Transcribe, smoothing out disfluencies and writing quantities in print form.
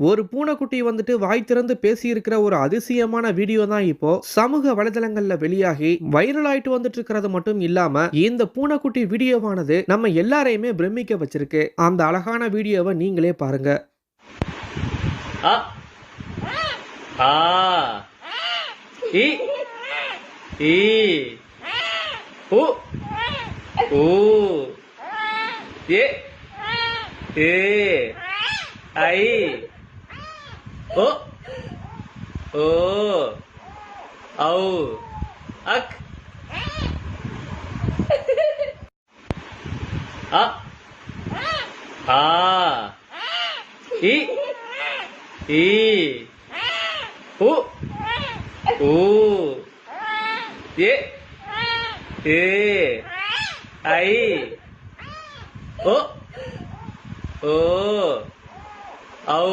ஒரு பூனைக்குட்டி வந்துட்டு வாய் திறந்து பேசியிருக்கிற ஒரு அதிசயமான வீடியோ தான் இப்போ சமூக வலைதளங்கள்ல வெளியாகி வைரல் ஆயிட்டு வந்துட்டு இருக்கிறது மட்டும் இல்லாம இந்த பூனைக்குட்டி வீடியோவானது நம்ம எல்லாரையுமே பிரமிக்க வச்சிருக்கு. அந்த அழகான வீடியோவை நீங்களே பாருங்க. அ ஆ இ ஈ உ ஊ ஏ ஏ ஐ ஓ ஓ ஔ அக் அ ஆ இ ஈ உ ஊ ஏ ஏ ஐ ஓ ஓ ஔ